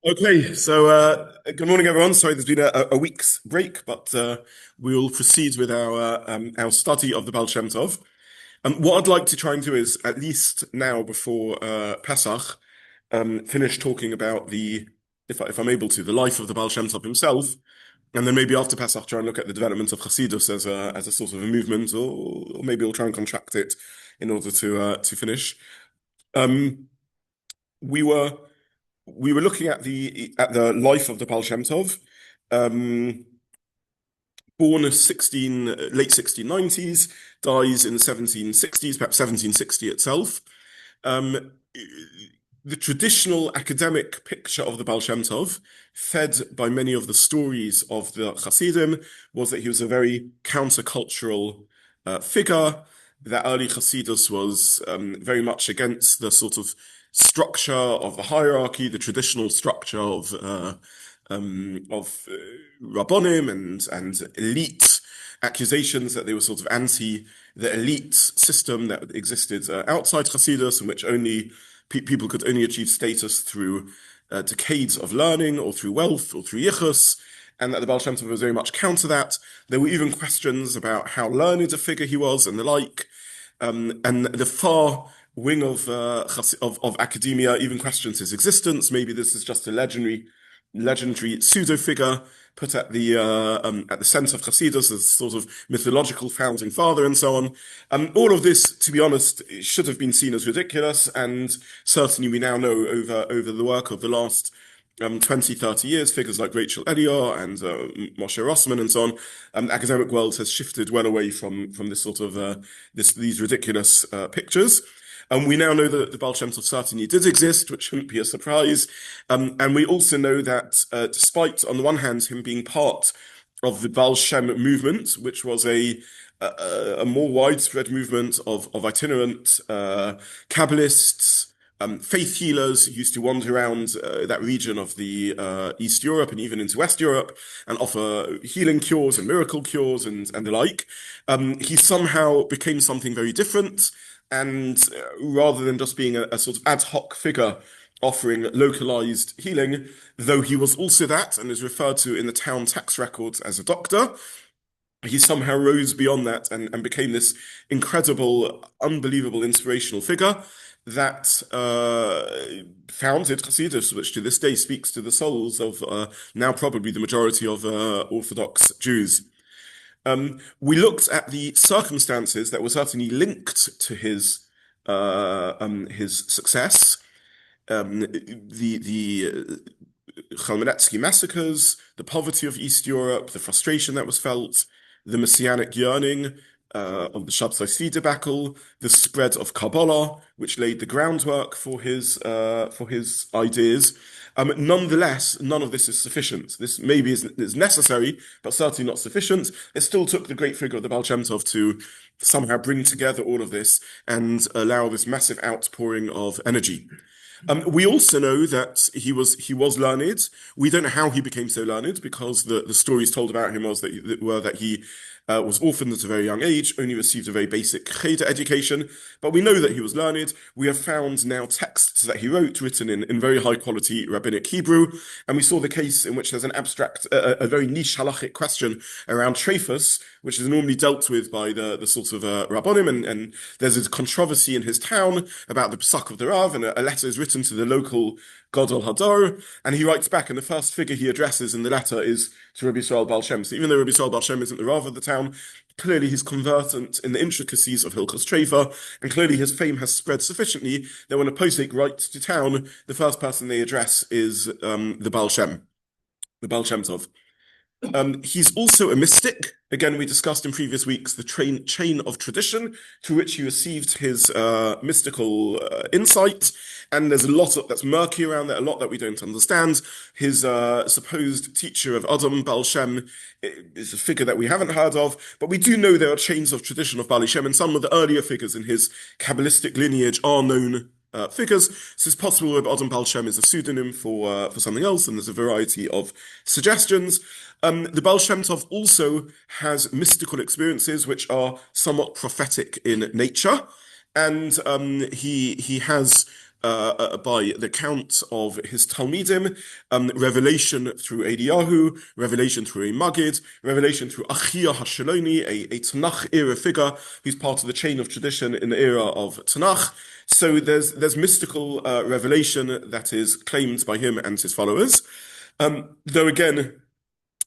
Okay, so good morning, everyone. Sorry, there's been a week's break, but we'll proceed with our study of the Baal Shem Tov. What I'd like to try and do is, at least now before Pesach, finish talking about if I'm able to, the life of the Baal Shem Tov himself, and then maybe after Pesach try and look at the development of Chassidus as a sort of a movement, or maybe we'll try and contract it in order to finish. Um, we were we were looking at the life of the Baal Shem Tov, um, born in late 1690s, dies in the 1760s, perhaps 1760 itself. Um, the traditional academic picture of the Baal Shem Tov, fed by many of the stories of the Chassidim, was that he was a very countercultural figure. That early Chassidus was very much against the sort of structure of the hierarchy, the traditional structure of Rabbonim and elite accusations that they were sort of anti the elite system that existed outside Chassidus, in which only people could only achieve status through decades of learning or through wealth or through yichus, and that the Baal Shem Tov was very much counter that. There were even questions about how learned a figure he was and the like. And the far wing of academia even questions his existence. Maybe this is just a legendary pseudo figure put at the center of Chassidus as sort of mythological founding father and so on. All of this, to be honest, should have been seen as ridiculous, and certainly we now know over the work of the last 20, 30 years, figures like Rachel Elior and Moshe Rossman and so on, the academic world has shifted well away from this sort of these ridiculous pictures. We now know that the Baal Shem Tov certainly did exist, which shouldn't be a surprise. And we also know that despite, on the one hand, him being part of the Baal Shem movement, which was a more widespread movement of itinerant Kabbalists, faith healers who used to wander around that region of the East Europe and even into West Europe and offer healing cures and miracle cures and the like. He somehow became something very different. And rather than just being a sort of ad hoc figure offering localized healing, though he was also that and is referred to in the town tax records as a doctor, he somehow rose beyond that and became this incredible, unbelievable, inspirational figure that founded Chassidus, which to this day speaks to the souls of now probably the majority of Orthodox Jews. We looked at the circumstances that were certainly linked to his success. The Chmielnicki massacres, the poverty of East Europe, the frustration that was felt, the messianic yearning of the Shabtai Tzvi debacle, the spread of Kabbalah, which laid the groundwork for his ideas. Nonetheless, none of this is sufficient. This maybe is necessary, but certainly not sufficient. It still took the great figure of the Baal Shem Tov to somehow bring together all of this and allow this massive outpouring of energy. We also know that he was learned. We don't know how he became so learned, because the stories told about him were that he was orphaned at a very young age, only received a very basic cheder education, but we know that he was learned. We have found now texts that he wrote, written in very high quality rabbinic Hebrew, and we saw the case in which there's an abstract, a very niche halachic question around treifus, which is normally dealt with by the sort of rabbonim, and there's a controversy in his town about the psak of the Rav, and a letter is written to the local Gadol Hadar, and he writes back, and the first figure he addresses in the letter is to Rabbi Yisroel Baal Shem. So even though Rabbi Yisroel Baal Shem isn't the Rav of the town, clearly he's conversant in the intricacies of Hilchos Treifa, and clearly his fame has spread sufficiently that when a posek writes to town, the first person they address is the Baal Shem, the Baal Shem Tov. He's also a mystic. Again, we discussed in previous weeks the chain of tradition through which he received his mystical insight. And there's a lot that's murky around there, a lot that we don't understand. His supposed teacher of Adam, Baal Shem, is a figure that we haven't heard of, but we do know there are chains of tradition of Baal Shem, and some of the earlier figures in his Kabbalistic lineage are known figures. So it's possible that Adam Baal Shem is a pseudonym for something else, and there's a variety of suggestions. The Baal Shem Tov also has mystical experiences which are somewhat prophetic in nature, and he has by the account of his Talmidim, revelation through Eliyahu, revelation through a Maggid, revelation through Achia Hashaloni, a Tanakh era figure who's part of the chain of tradition in the era of Tanakh. So there's mystical revelation that is claimed by him and his followers. Though again,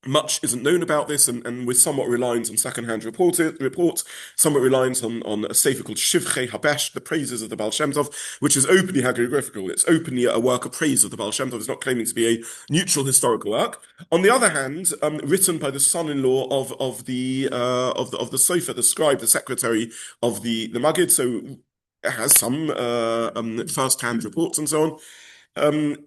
much isn't known about this, and we're somewhat reliant on second-hand reports, somewhat reliant on a sefer called Shivchei Habesh, the praises of the Baal ShemTov, which is openly hagiographical. It's openly a work of praise of the Baal ShemTov. It's not claiming to be a neutral historical work. On the other hand, written by the son-in-law of the sofer, the scribe, the secretary of the Maggid, so it has some first-hand reports and so on.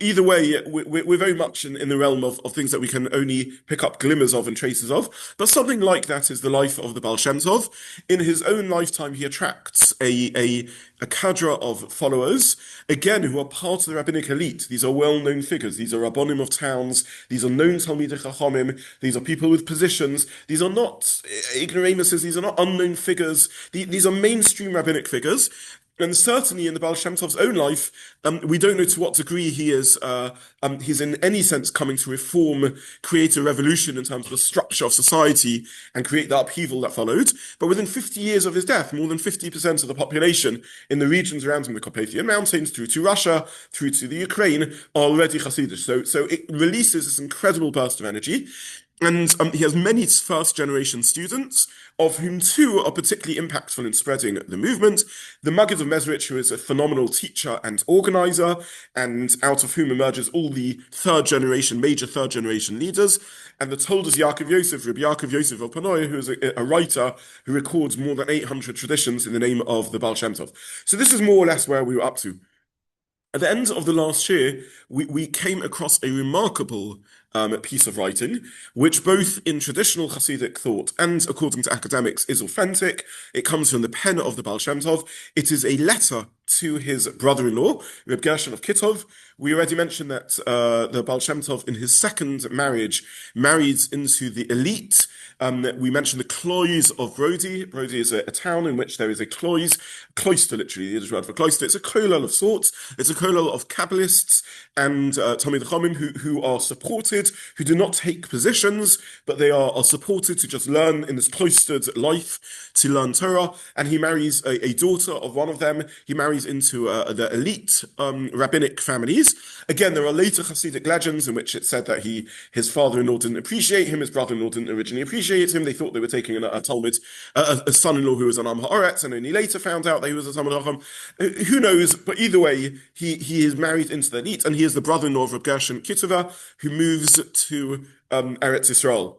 Either way, we're very much in the realm of things that we can only pick up glimmers of and traces of. But something like that is the life of the Baal Shem Tov. In his own lifetime, he attracts a cadre of followers, again, who are part of the rabbinic elite. These are well-known figures. These are rabbonim of towns. These are known Talmidei Chachamim. These are people with positions. These are not ignoramuses. These are not unknown figures. These are mainstream rabbinic figures. And certainly in the Baal Shem Tov's own life, we don't know to what degree he's in any sense coming to reform, create a revolution in terms of the structure of society and create the upheaval that followed. But within 50 years of his death, more than 50% of the population in the regions around him, the Carpathian Mountains, through to Russia, through to the Ukraine, are already Chassidish. So it releases this incredible burst of energy. And he has many first-generation students, of whom two are particularly impactful in spreading the movement. The Maggid of Mezeritch, who is a phenomenal teacher and organizer, and out of whom emerges all the major third-generation leaders. And the Toldos Yaakov Yosef, Rabbi Yaakov Yosef of Panoy, who is a writer who records more than 800 traditions in the name of the Baal Shem Tov. So this is more or less where we were up to. At the end of the last year, we came across a remarkable piece of writing, which both in traditional Hasidic thought and according to academics is authentic. It comes from the pen of the Baal Shem Tov. It is a letter to his brother-in-law, Reb Gershon of Kittov. We already mentioned that the Baal Shem Tov, in his second marriage, married into the elite. We mentioned the Cloys of Brody. Brody is a town in which there is a cloister, literally, the Yiddish word for cloister. It's a kollel of sorts. It's a kollel of Kabbalists and Talmidei Chachamim who are supported, who do not take positions, but they are supported to just learn in this cloistered life, to learn Torah. And he marries a daughter of one of them. He marries into the elite rabbinic families. Again, there are later Hasidic legends in which it said that his father-in-law didn't appreciate him, his brother-in-law didn't originally appreciate him. They thought they were taking a Talmud, a son-in-law who was an Am Haaretz, and only later found out that he was a Talmud Chacham. Who knows? But either way, he is married into the elite, and he is the brother-in-law of Reb Gershon Kitova, who moves to Eretz Yisroel.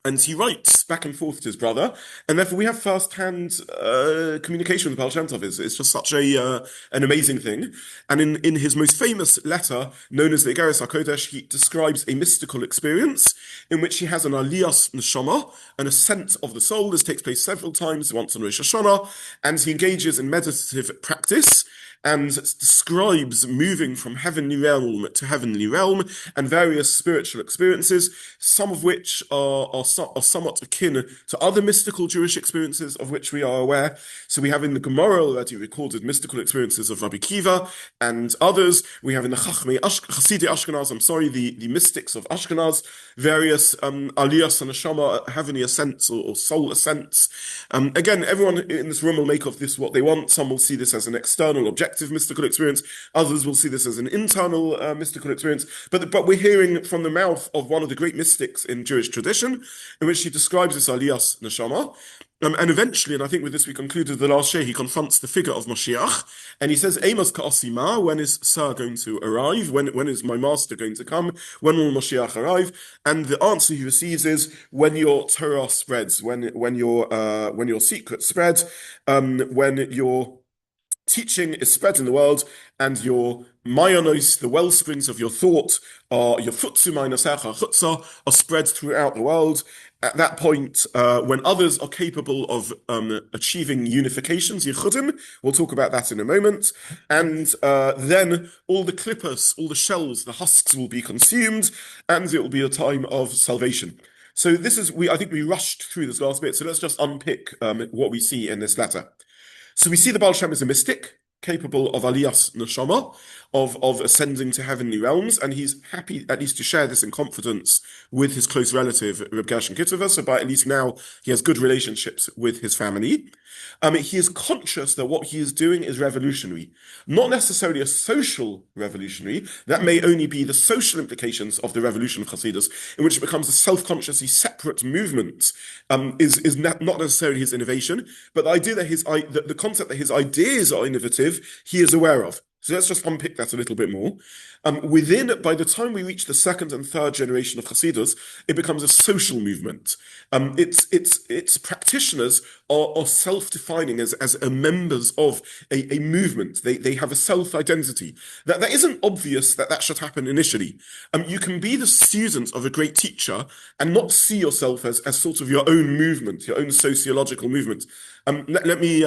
And he writes back and forth to his brother, and therefore we have first-hand communication with Baal Shem Tov. It's just such an amazing thing. And in his most famous letter, known as the Igeres HaKodesh, he describes a mystical experience in which he has an aliyas neshama, an ascent of the soul. This takes place several times, once on Rosh Hashanah, and he engages in meditative practice and describes moving from heavenly realm to heavenly realm and various spiritual experiences, some of which are somewhat akin to other mystical Jewish experiences of which we are aware. So we have in the Gemara already recorded mystical experiences of Rabbi Kiva and others. We have in the Chassidim Ashkenaz, the mystics of Ashkenaz, various aliyas and neshama, heavenly ascents or soul ascents. Again, everyone in this room will make of this what they want. Some will see this as an external objective mystical experience. Others will see this as an internal mystical experience. But we're hearing from the mouth of one of the great mystics in Jewish tradition, in which he describes this aliyas neshama. And eventually, and I think with this we concluded the last year, he confronts the figure of Mashiach, and he says, Amos ka'asima, when is Sir going to arrive? When is my master going to come? When will Mashiach arrive? And the answer he receives is, when your Torah spreads, when your secret spread, when your teaching is spread in the world, and your mayanos, the well springs of your thought, your futsu are spread throughout the world. At that point, when others are capable of achieving unifications, yichudim, we'll talk about that in a moment, and then all the clippers, all the shells, the husks will be consumed, and it will be a time of salvation. So this is, I think we rushed through this last bit, so let's just unpick what we see in this letter. So we see the Baal Shem is a mystic. capable of aliyas neshama, of ascending to heavenly realms, and he's happy at least to share this in confidence with his close relative, Reb Gershon Kitova, so by at least now he has good relationships with his family. He is conscious that what he is doing is revolutionary, not necessarily a social revolutionary. That may only be the social implications of the revolution of Hasidus, in which it becomes a self-consciously separate movement, is not necessarily his innovation, but the idea that the concept that his ideas are innovative, he is aware of. So let's just unpick that a little bit more. By the time we reach the second and third generation of Hasidus, it becomes a social movement. Its practitioners are self-defining as members of a movement. They have a self-identity. That isn't obvious that should happen initially. You can be the student of a great teacher and not see yourself as sort of your own movement, your own sociological movement. Let me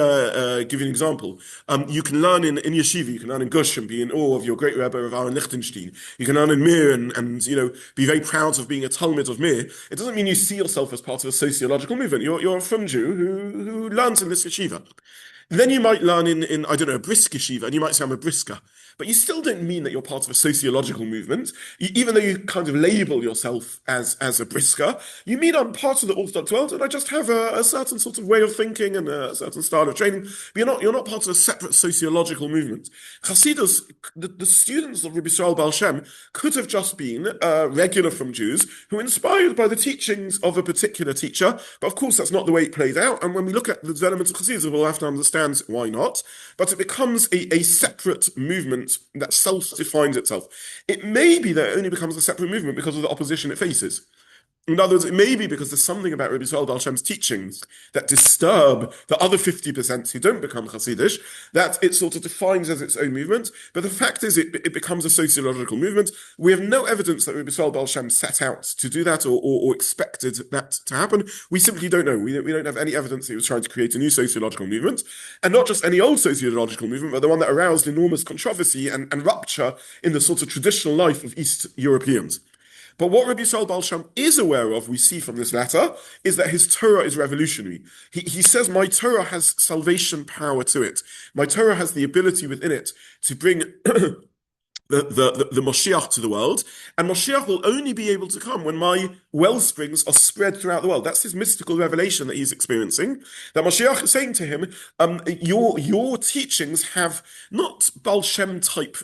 give you an example. You can learn in yeshiva, you can learn in Gush and be in awe of your great Rebbe of Aaron Lichtenstein. You can learn in Mir and be very proud of being a Talmud of Mir. It doesn't mean you see yourself as part of a sociological movement. You're a frum Jew who learns in this yeshiva. Then you might learn in I don't know, a brisk yeshiva, and you might say I'm a brisker. But you still don't mean that you're part of a sociological movement. Even though you kind of label yourself as a brisker, you mean I'm part of the Orthodox world, and I just have a certain sort of way of thinking and a certain style of training. But you're not part of a separate sociological movement. Chassidus, the students of Rabbi Yisroel Baal Shem, could have just been regular from Jews who were inspired by the teachings of a particular teacher. But of course, that's not the way it played out. And when we look at the development of Chassidus, we'll have to understand why not. But it becomes a separate movement that self-defines itself. It may be that it only becomes a separate movement because of the opposition it faces. In other words, it may be because there's something about Rabbi Yisroel Baal Shem's teachings that disturb the other 50% who don't become Hasidish, that it sort of defines as its own movement. But the fact is, it becomes a sociological movement. We have no evidence that Rabbi Yisroel Baal Shem set out to do that or expected that to happen. We simply don't know. We don't have any evidence that he was trying to create a new sociological movement, and not just any old sociological movement, but the one that aroused enormous controversy and rupture in the sort of traditional life of East Europeans. But what Rabbi Yisroel Baal Shem is aware of, we see from this letter, is that his Torah is revolutionary. He says, my Torah has salvation power to it. My Torah has the ability within it to bring the Moshiach to the world, and Moshiach will only be able to come when my well springs are spread throughout the world. That's his mystical revelation that he's experiencing. That Moshiach is saying to him, your teachings have not Baal Shem type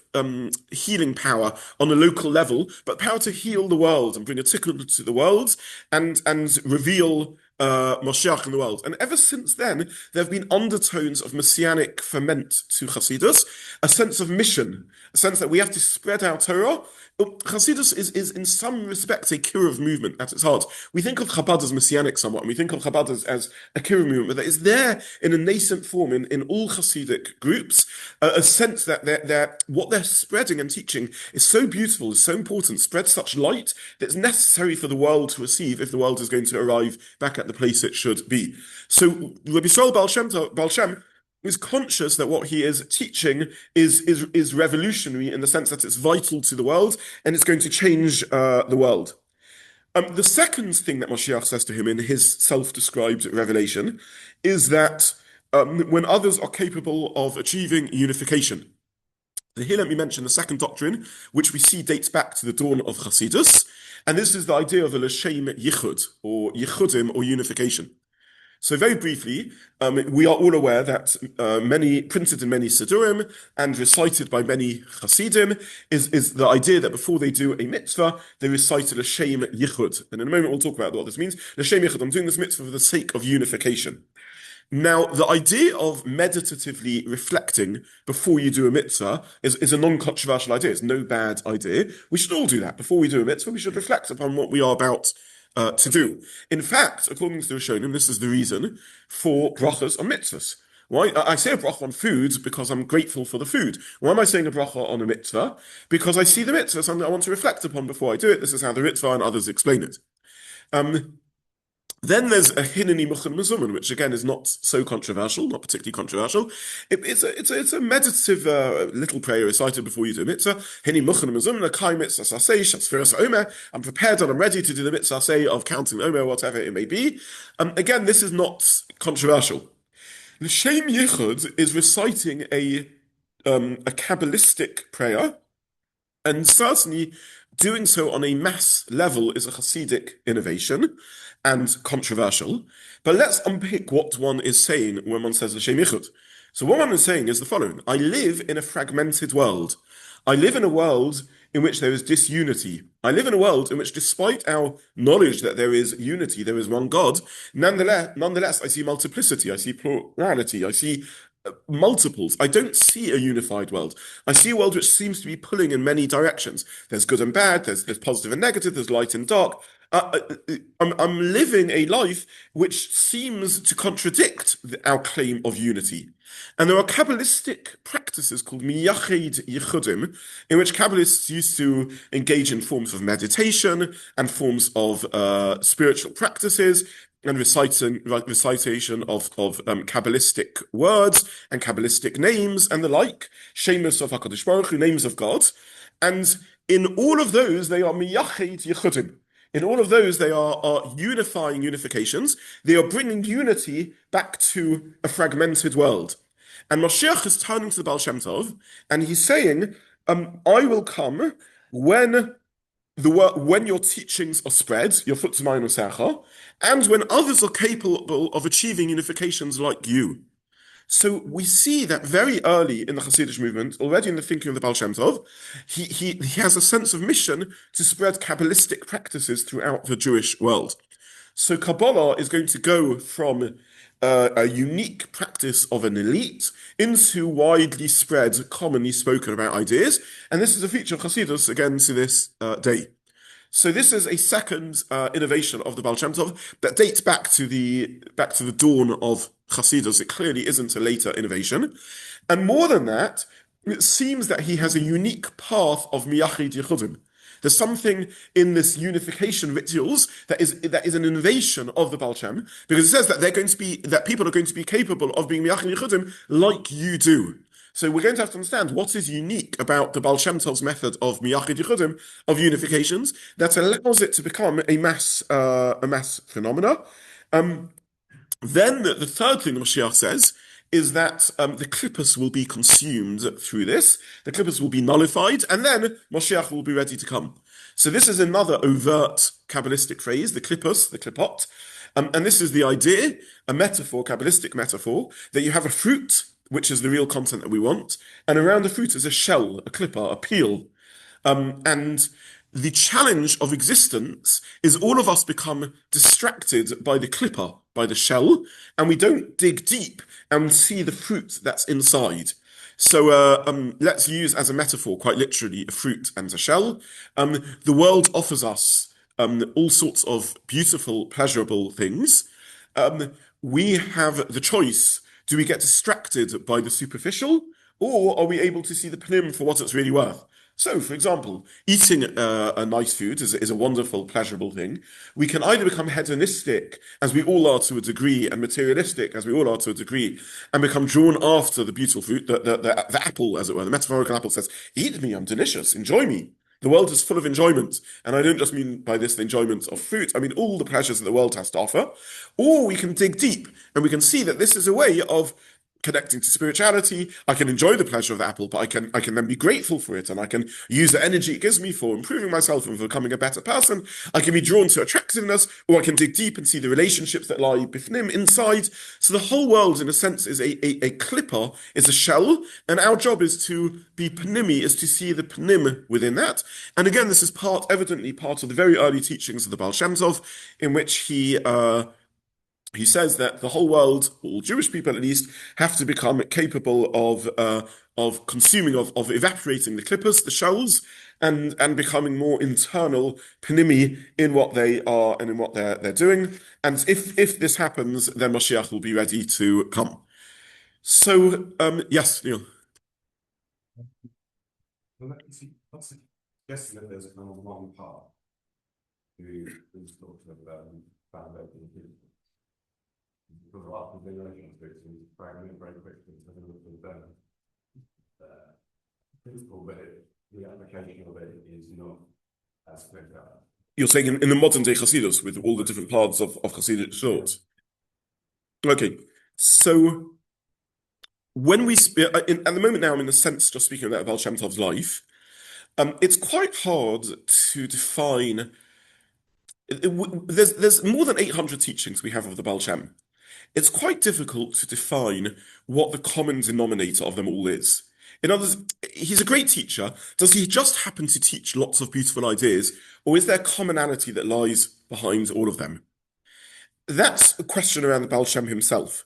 healing power on a local level, but power to heal the world and bring a tikkun to the world and reveal Moshiach in the world. And ever since then, there have been undertones of messianic ferment to Chassidus, a sense of mission, a sense that we have to spread our Torah. Chassidus is in some respects a Kiruv movement at its heart. We think of Chabad as messianic somewhat, and we think of Chabad as a Kiruv movement, but that is there in a nascent form in all Chassidic groups, a sense that what they're spreading and teaching is so beautiful, is so important, spreads such light that it's necessary for the world to receive if the world is going to arrive back at the place it should be. So Rabbi Yisroel Baal Shem is conscious that what he is teaching is revolutionary in the sense that it's vital to the world and it's going to change the world. The second thing that Moshiach says to him in his self-described revelation is that when others are capable of achieving unification. Here let me mention the second doctrine, which we see dates back to the dawn of Chassidus, and this is the idea of a l'shem yichud, or yichudim, or unification. So very briefly, we are all aware that printed in many Sidurim and recited by many Chassidim is the idea that before they do a mitzvah, they recite a l'shem yichud. And in a moment we'll talk about what this means. L'shem yichud, I'm doing this mitzvah for the sake of unification. Now, the idea of meditatively reflecting before you do a mitzvah is a non-controversial idea. It's no bad idea. We should all do that. Before we do a mitzvah, we should reflect upon what we are about to do. In fact, according to the Rishonim, this is the reason for brachas on mitzvahs. Why? I say a bracha on food because I'm grateful for the food. Why am I saying a bracha on a mitzvah? Because I see the mitzvah, something I want to reflect upon before I do it. This is how the Ritva and others explain it. Then there's a hineni muchen mezumen, which again is not so controversial, not particularly controversial. It's a meditative little prayer recited before you do a mitzvah. Hineni muchen mezumen, a kai mitzvah saseh, shasfiras omer. I'm prepared and I'm ready to do the mitzvah say of counting omer, whatever it may be. Again, this is not controversial. The Shem Yichud is reciting a a Kabbalistic prayer, and certainly doing so on a mass level is a Hasidic innovation and controversial. But let's unpick what one is saying when one says L'Shem Yichud. So what one is saying is the following: I live in a fragmented world. I live in a world in which there is disunity. I live in a world in which, despite our knowledge that there is unity, there is one God, nonetheless, I see multiplicity, I see plurality, I see multiples. I don't see a unified world. I see a world which seems to be pulling in many directions. There's good and bad, there's positive and negative, there's light and dark. I'm living a life which seems to contradict our claim of unity. And there are Kabbalistic practices called miyachid yichudim, in which Kabbalists used to engage in forms of meditation and forms of spiritual practices and recitation of Kabbalistic words and Kabbalistic names and the like, Shemus of HaKadosh Baruch Hu, names of God. And in all of those, they are miyachid yichudim. In all of those, they are unifying unifications. They are bringing unity back to a fragmented world. And Moshiach is turning to the Baal ShemTov, and he's saying, I will come when your teachings are spread, your foot to mine and when others are capable of achieving unifications like you. So we see that very early in the Hasidic movement, already in the thinking of the Baal Shem Tov, he has a sense of mission to spread Kabbalistic practices throughout the Jewish world. So Kabbalah is going to go from a unique practice of an elite into widely spread, commonly spoken about ideas. And this is a feature of Hasidus again to this day. So this is a second innovation of the Baal Shem Tov that dates back to the dawn of Chassidus. It clearly isn't a later innovation. And more than that, it seems that he has a unique path of miyachid yichudim. There's something in this unification rituals that is an innovation of the Baal Shem, because it says that people are going to be capable of being miyachid yichudim like you do. So we're going to have to understand what is unique about the Baal Shem Tov's method of miyachid yichudim, of unifications, that allows it to become a mass phenomena. Then the third thing the Mashiach says is that the klippos will be consumed through this. The klippos will be nullified, and then Mashiach will be ready to come. So this is another overt Kabbalistic phrase, the klippos, the klippot. And this is the idea, a metaphor, Kabbalistic metaphor, that you have a fruit, which is the real content that we want, and around the fruit is a shell, a klippa, a peel. And the challenge of existence is all of us become distracted by the klippa, by the shell, and we don't dig deep and see the fruit that's inside. So let's use as a metaphor, quite literally, a fruit and a shell. The world offers us all sorts of beautiful, pleasurable things. We have the choice. Do we get distracted by the superficial, or are we able to see the pnim for what it's really worth? So, for example, eating a nice food is a wonderful, pleasurable thing. We can either become hedonistic, as we all are to a degree, and materialistic, as we all are to a degree, and become drawn after the beautiful fruit, the apple, as it were. The metaphorical apple says, eat me, I'm delicious, enjoy me. The world is full of enjoyment. And I don't just mean by this the enjoyment of fruit, I mean all the pleasures that the world has to offer. Or we can dig deep, and we can see that this is a way of connecting to spirituality. I can enjoy the pleasure of the apple, but I can then be grateful for it, and I can use the energy it gives me for improving myself and for becoming a better person. I can be drawn to attractiveness, or I can dig deep and see the relationships that lie bifnim, inside. So the whole world, in a sense, is a klippa, is a shell, and our job is to be pnimi, is to see the pnim within that. And again, this is evidently part of the very early teachings of the Baal Shem Tov, in which he says that the whole world, all Jewish people at least, have to become capable of consuming, of evaporating the klippos, the shells, and becoming more internal pnimi in what they are and in what they're doing. And if this happens, then Mashiach will be ready to come. So yes, Neil. Let's guess that there's a kind of one part who's talking about because after the generation of victims, fragment very quickly to the principle, but the application of it is not as clear cut. You're saying in the modern day Chassidus, with all the different parts of Chassidic thought. Okay, so when at the moment now, I'm in a sense just speaking about Baal Shem Tov's life. It's quite hard to define. There's more than 800 teachings we have of the Baal Shem. It's quite difficult to define what the common denominator of them all is. In other words, he's a great teacher. Does he just happen to teach lots of beautiful ideas, or is there commonality that lies behind all of them? That's a question around the Baal Shem himself.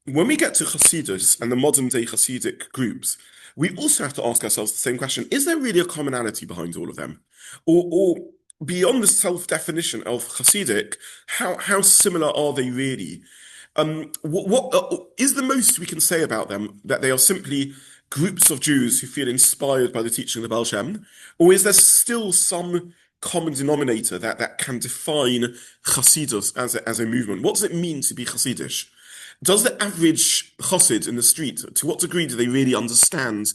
When we get to Hasidus and the modern day Hasidic groups, we also have to ask ourselves the same question: is there really a commonality behind all of them, or beyond the self-definition of Hasidic, how similar are they really? What is the most we can say about them, that they are simply groups of Jews who feel inspired by the teaching of the Baal Shem, or is there still some common denominator that can define Chassidus as a movement? What does it mean to be Chassidish? Does the average Chassid in the street, to what degree do they really understand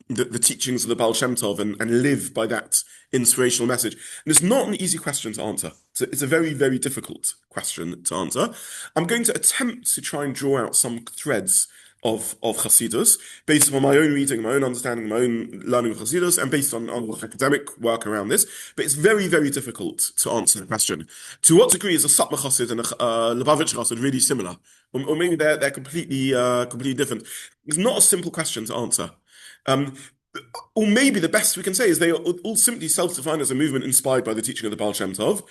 the teachings of the Baal Shem Tov and live by that inspirational message? And it's not an easy question to answer. It's a very, very difficult question to answer. I'm going to attempt to try and draw out some threads of Chassidus based on my own reading, my own understanding, my own learning of Chassidus, and based on academic work around this. But it's very, very difficult to answer the question. To what degree is a Satmar Chassid and a Lubavitch Chassid really similar? Or maybe they're completely different. It's not a simple question to answer. Or maybe the best we can say is they are all simply self-defined as a movement inspired by the teaching of the Baal Shem Tov.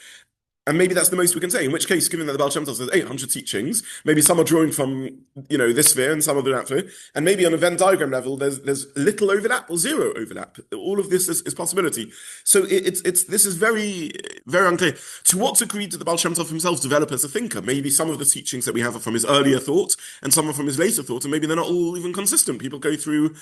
And maybe that's the most we can say, in which case, given that the Baal Shem Tov says 800 teachings, maybe some are drawing from, this sphere and some are that sphere. And maybe on a Venn diagram level, there's little overlap or zero overlap. All of this is possibility. So this is very, very unclear. To what degree did the Baal Shem Tov himself develop as a thinker? Maybe some of the teachings that we have are from his earlier thought and some are from his later thought, and maybe they're not all even consistent. People go through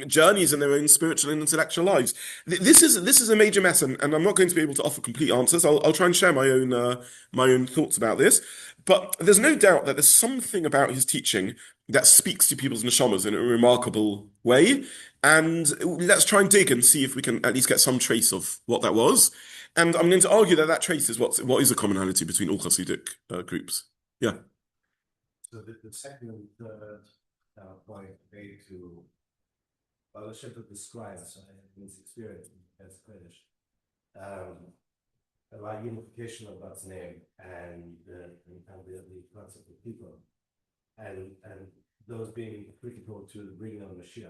journeys in their own spiritual and intellectual lives. This is a major mess, and I'm not going to be able to offer complete answers. I'll try and share my own thoughts about this, but there's no doubt that there's something about his teaching that speaks to people's neshamas in a remarkable way. And let's try and dig and see if we can at least get some trace of what that was. And I'm going to argue that trace is what is a commonality between all Hasidic groups. Yeah. So the second and third point made to the Shem describes his experience as Kurdish. About unification of God's name and the concept of people, and those being critical to bringing on Mashiach.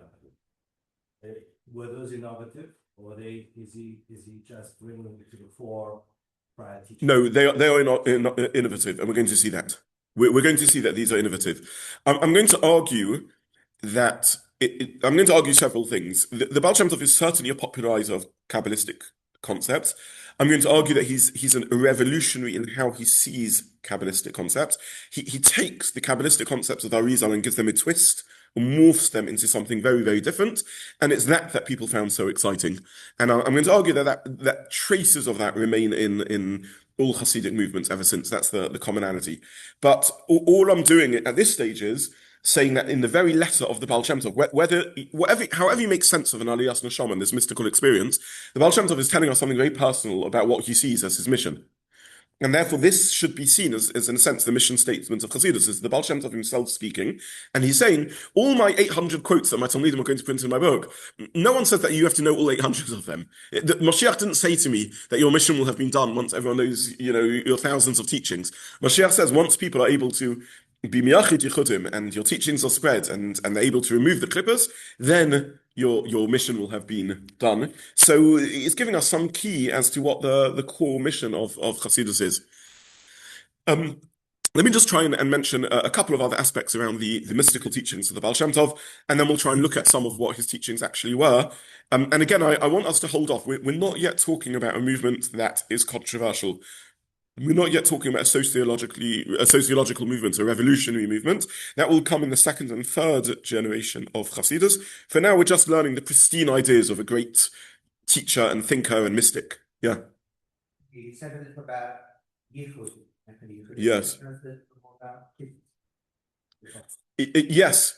Were those innovative, or is he just bringing them to the fore prior teaching? No, they are innovative, and we're going to see that. We're going to see that these are innovative. I'm going to argue that I'm going to argue several things. The Baal Shem Tov is certainly a popularizer of Kabbalistic concepts. I'm going to argue that he's a revolutionary in how he sees Kabbalistic concepts. He takes the Kabbalistic concepts of Arizal and gives them a twist, and morphs them into something very, very different. And it's that people found so exciting. And I'm going to argue that traces of that remain in all Hasidic movements ever since. That's the commonality. But all I'm doing at this stage is saying that in the very letter of the Baal Shem Tov, however you make sense of an Aliyas Neshama and this mystical experience, the Baal Shem Tov is telling us something very personal about what he sees as his mission. And therefore, this should be seen as in a sense, the mission statement of Chassidus. Is the Baal Shem Tov himself speaking, and he's saying, all my 800 quotes that my Talmidim are going to print in my book, no one says that you have to know all 800 of them. Mashiach didn't say to me that your mission will have been done once everyone knows, your thousands of teachings. Mashiach says once people are able to be miyachid yichudim, and your teachings are spread, and they're able to remove the clippers, then your mission will have been done. So it's giving us some key as to what the core mission of Chassidus is. Let me just try and mention a couple of other aspects around the mystical teachings of the Baal Shem Tov, and then we'll try and look at some of what his teachings actually were. And again, I want us to hold off. We're not yet talking about a movement that is controversial. We're not yet talking about a sociological movement, a revolutionary movement. That will come in the second and third generation of Chassidus. For now, we're just learning the pristine ideas of a great teacher and thinker and mystic. Yeah. He said a little about Yichud. Yes. Yes.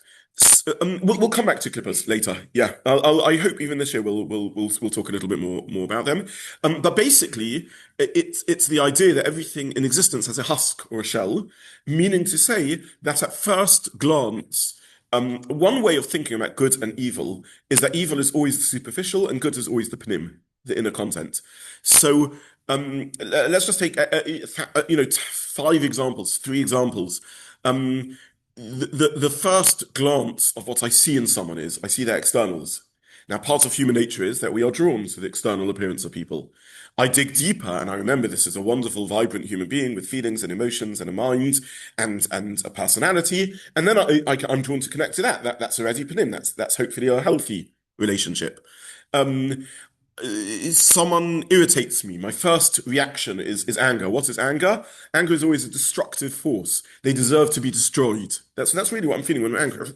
We'll come back to clippers later. Yeah, I hope even this year we'll talk a little bit more about them. But basically, it's the idea that everything in existence has a husk or a shell, meaning to say that at first glance, One way of thinking about good and evil is that evil is always the superficial and good is always the pnim, the inner content. So let's just take five examples, three examples. The first glance of what I see in someone is I see their externals. Now, part of human nature is that we are drawn to the external appearance of people. I dig deeper and I remember this is a wonderful, vibrant human being with feelings and emotions and a mind and a personality. And then I'm drawn to connect to that. That's already pnim. That's hopefully a healthy relationship. Someone irritates me. My first reaction is anger. What is anger? Anger is always a destructive force. They deserve to be destroyed. That's really what I'm feeling when I'm angry.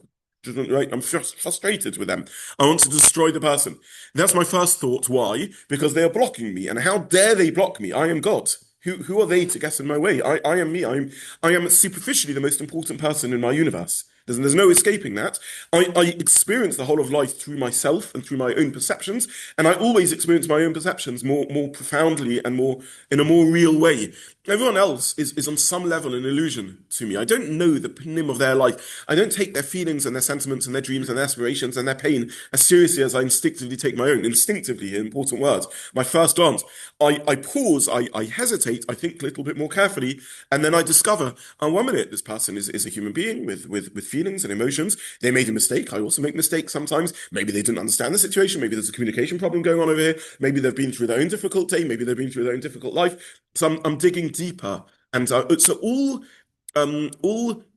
Right? I'm frustrated with them. I want to destroy the person. That's my first thought. Why? Because they are blocking me. And how dare they block me? I am God. Who are they to get in my way? I am me. I am superficially the most important person in my universe. There's no escaping that. I experience the whole of life through myself and through my own perceptions, and I always experience my own perceptions more profoundly and more in a more real way. Everyone else is on some level an illusion to me. I don't know the pnim of their life. I don't take their feelings and their sentiments and their dreams and their aspirations and their pain as seriously as I instinctively take my own. Instinctively, an important word. My first glance, I pause, I hesitate, I think a little bit more carefully, and then I discover, oh, 1 minute, this person is a human being with feelings and emotions. They made a mistake. I also make mistakes sometimes. Maybe they didn't understand the situation. Maybe there's a communication problem going on over here. Maybe they've been through their own difficult day. Maybe they've been through their own difficult life. So I'm digging deeper. And so all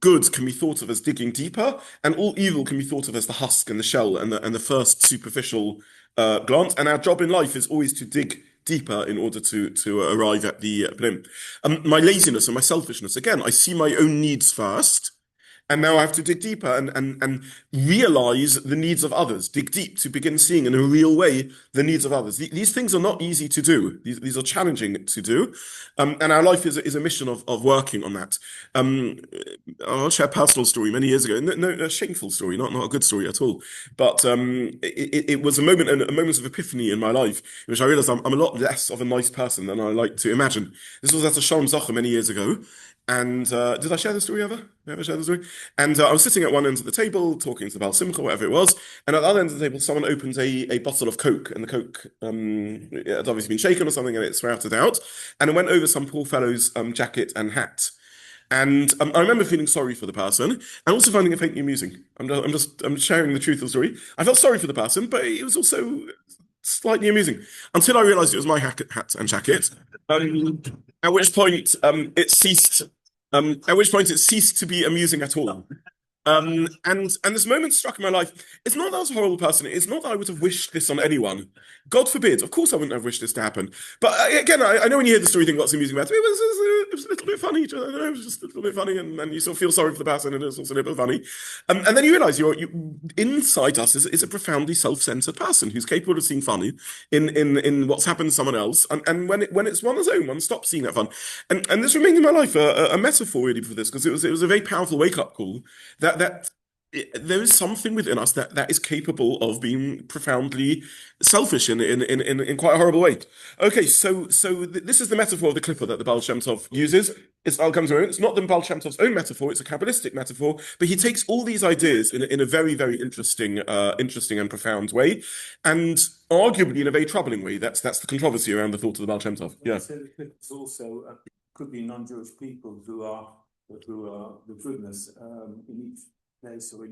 good can be thought of as digging deeper, and all evil can be thought of as the husk and the shell and the first superficial glance. And our job in life is always to dig deeper in order to arrive at the blim. My laziness and my selfishness, again, I see my own needs first. And now I have to dig deeper and realize the needs of others, dig deep to begin seeing in a real way the needs of others. These things are not easy to do. These are challenging to do. And our life is a mission of working on that. I'll share a personal story many years ago. No, a shameful story, not a good story at all. But it was a moment of epiphany in my life in which I realized I'm a lot less of a nice person than I like to imagine. This was at a ShemTov many years ago. And did I share the story ever? Ever share the story? And I was sitting at one end of the table talking to the Baal Simcha, whatever it was, and at the other end of the table, someone opened a bottle of Coke, and the Coke had obviously been shaken or something, and it sprouted out, and it went over some poor fellow's jacket and hat. And I remember feeling sorry for the person, and also finding it faintly amusing. I'm sharing the truth of the story. I felt sorry for the person, but it was also slightly amusing until I realised it was my hat and jacket. At which point it ceased. At which point it ceased to be amusing at all. And this moment struck in my life. It's not that I was a horrible person. It's not that I would have wished this on anyone. God forbid. Of course I wouldn't have wished this to happen. But again, I know when you hear the story, you think what's amusing about it. It was a little bit funny. It was just a little bit funny, and you sort of feel sorry for the person, and it's also a little bit funny. And then you realise you inside us is a profoundly self-centered person who's capable of seeing funny in what's happened to someone else. And when it's one's own, one stops seeing that fun. And this remained in my life a metaphor really for this, because it was a very powerful wake-up call that there is something within us that is capable of being profoundly selfish in quite a horrible way. Okay, so this is the metaphor of the clipper that the Baal Shem Tov uses. I'll come to it. It's not the Baal Shem Tov's own metaphor; it's a Kabbalistic metaphor. But he takes all these ideas in a very, very interesting and profound way, and arguably in a very troubling way. That's the controversy around the thought of the Baal Shem Tov. Yeah. So the clippers also could be non-Jewish people who are the goodness in each place or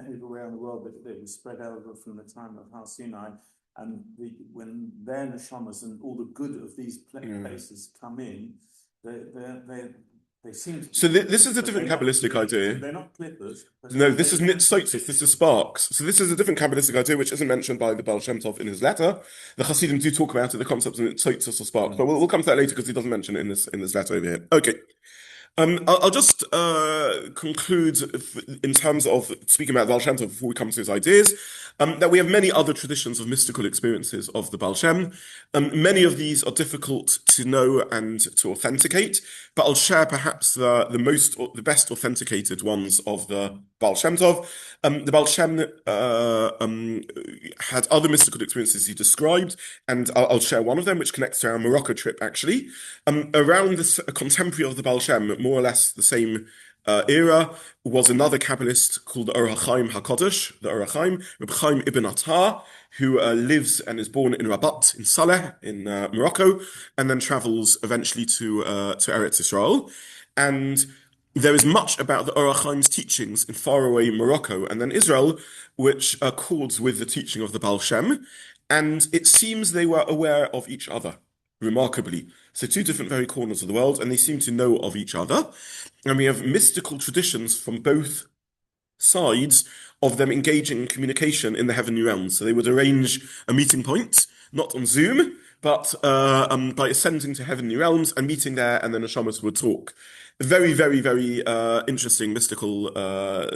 everywhere in the world that they were spread over from the time of Har Sinai, and when their neshamas and all the good of these places come in, they seem to. So this is a different Kabbalistic idea. They're not clippers. No, this is nitzotzis. This is sparks. So this is a different Kabbalistic idea, which isn't mentioned by the Baal Shem Tov in his letter. The Chassidim do talk about it, the concepts of nitzotzis or sparks, but we'll come to that later because he doesn't mention it in this letter over here. Okay. I'll just conclude in terms of speaking about Baal Shem Tov before we come to his ideas, that we have many other traditions of mystical experiences of the Baal Shem. Many of these are difficult to know and to authenticate, but I'll share perhaps the best authenticated ones of the Baal Shem Tov. The Baal Shem had other mystical experiences he described, and I'll share one of them, which connects to our Morocco trip, actually. Around this contemporary of the Baal Shem, more or less the same era was another Kabbalist called the Or HaChaim HaKadosh, the Or HaChaim, Reb Chaim Ibn Attar, who lives and is born in Rabat, in Saleh, in Morocco, and then travels eventually to Eretz Yisrael. And there is much about the Or HaChaim's teachings in faraway Morocco and then Israel, which accords with the teaching of the Baal Shem. And it seems they were aware of each other, remarkably. So two different very corners of the world, and they seem to know of each other. And we have mystical traditions from both sides of them engaging in communication in the heavenly realms. So they would arrange a meeting point, not on Zoom, but by ascending to heavenly realms and meeting there, and then the shamas would talk. Very, very, very interesting mystical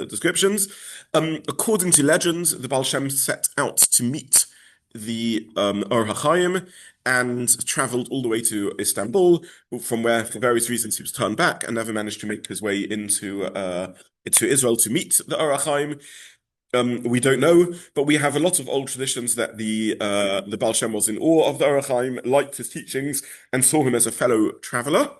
descriptions. According to legends, the Baal Shem set out to meet the Or HaChaim and traveled all the way to Istanbul, from where, for various reasons, he was turned back and never managed to make his way into Israel to meet the Or HaChaim. We don't know, but we have a lot of old traditions that the Baal Shem was in awe of the Or HaChaim, liked his teachings, and saw him as a fellow traveler.